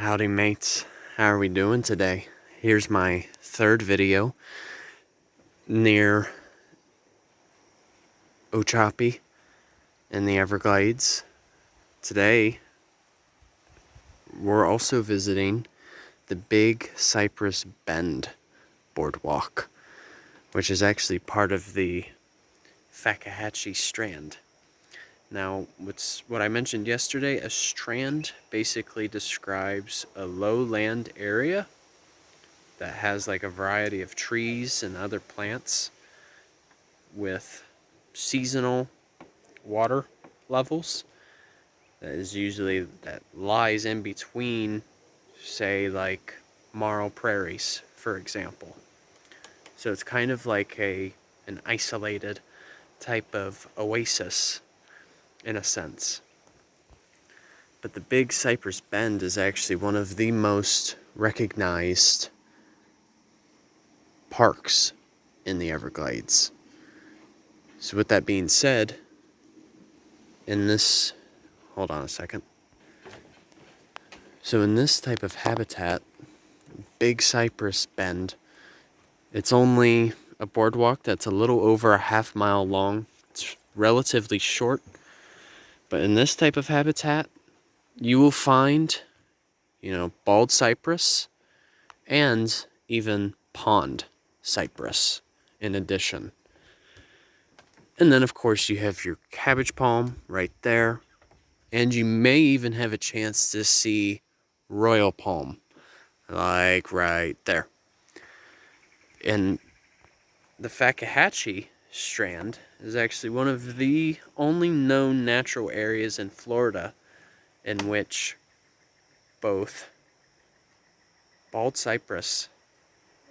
Howdy mates, how are we doing today? Here's my third video near Ochopee in the Everglades. Today we're also visiting the Big Cypress Bend Boardwalk, which is actually part of the Strand. Now, what I mentioned yesterday, a strand basically describes a lowland area that has like a variety of trees and other plants with seasonal water levels that lies in between, say, like marl prairies, for example. So it's kind of like an isolated type of oasis in a sense. But the Big Cypress Bend is actually one of the most recognized parks in the Everglades. So with that being said, hold on a second. So in this type of habitat, Big Cypress Bend, it's only a boardwalk that's a little over a half-mile long. It's relatively short. But in this type of habitat, you will find, Bald Cypress and even pond cypress in addition. And then, of course, you have your cabbage palm right there. And you may even have a chance to see royal palm, like right there. And the Fakahatchee Strand is actually one of the only known natural areas in Florida in which both bald cypress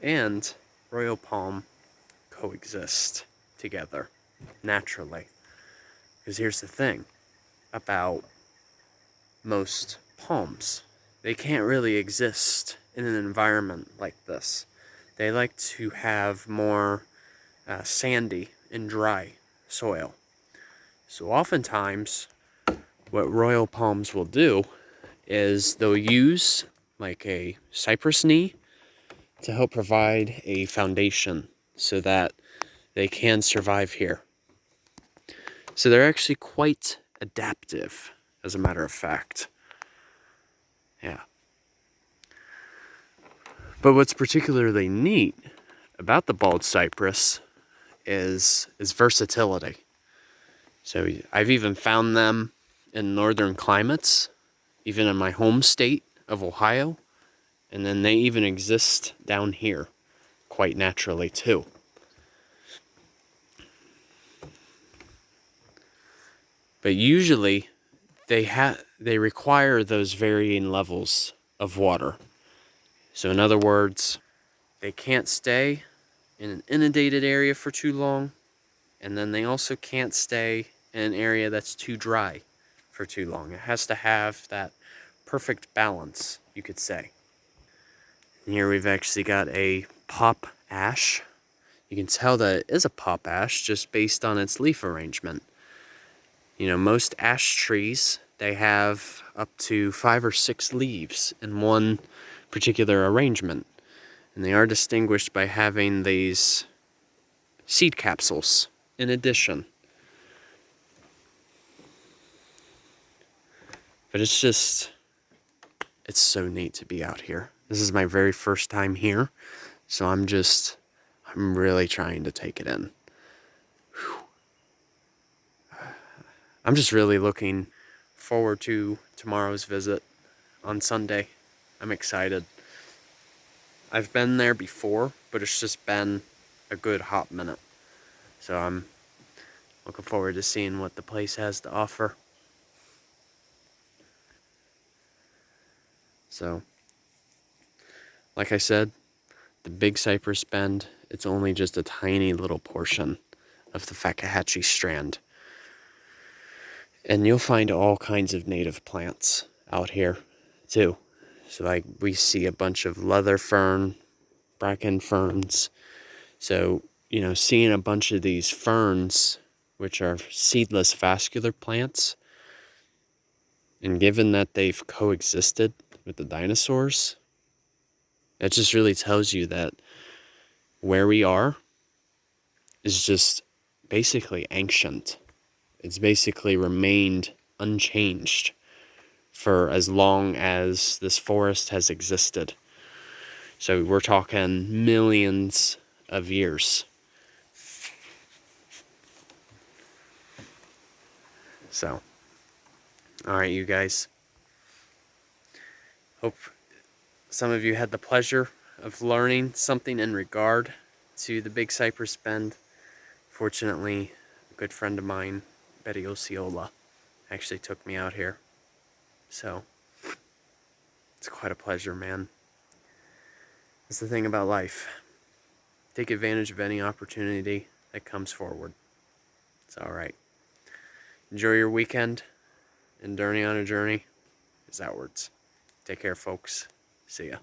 and royal palm coexist together naturally. Because here's the thing about most palms. They can't really exist in an environment like this. They like to have more sandy and dry soil. So oftentimes, what royal palms will do is they'll use like a cypress knee to help provide a foundation so that they can survive here. So they're actually quite adaptive, as a matter of fact. Yeah. But what's particularly neat about the bald cypress is versatility. So I've even found them in northern climates, even in my home state of Ohio, and then they even exist down here quite naturally too. But usually they require those varying levels of water. So in other words, they can't stay in an inundated area for too long, and then they also can't stay in an area that's too dry for too long. It has to have that perfect balance, you could say. And here we've actually got a pop ash. You can tell that it is a pop ash just based on its leaf arrangement. Most ash trees, they have up to 5 or 6 leaves in one particular arrangement. And they are distinguished by having these seed capsules in addition. But it's so neat to be out here. This is my very first time here, so I'm really trying to take it in. Whew. I'm just really looking forward to tomorrow's visit on Sunday. I'm excited. I've been there before, but it's just been a good hot minute. So I'm looking forward to seeing what the place has to offer. So, like I said, the Big Cypress Bend, it's only just a tiny little portion of the Fakahatchee Strand. And you'll find all kinds of native plants out here, too. So, like, we see a bunch of leather fern, bracken ferns. So, seeing a bunch of these ferns, which are seedless vascular plants, and given that they've coexisted with the dinosaurs. It just really tells you that where we are is just basically ancient. It's basically remained unchanged for as long as this forest has existed. So we're talking millions of years. So, all right, you guys. Hope some of you had the pleasure of learning something in regard to the Big Cypress Bend. Fortunately, a good friend of mine, Betty Osceola, actually took me out here. So, it's quite a pleasure, man. That's the thing about life. Take advantage of any opportunity that comes forward. It's alright. Enjoy your weekend, and Journey on a Journey is outwards. Take care, folks. See ya.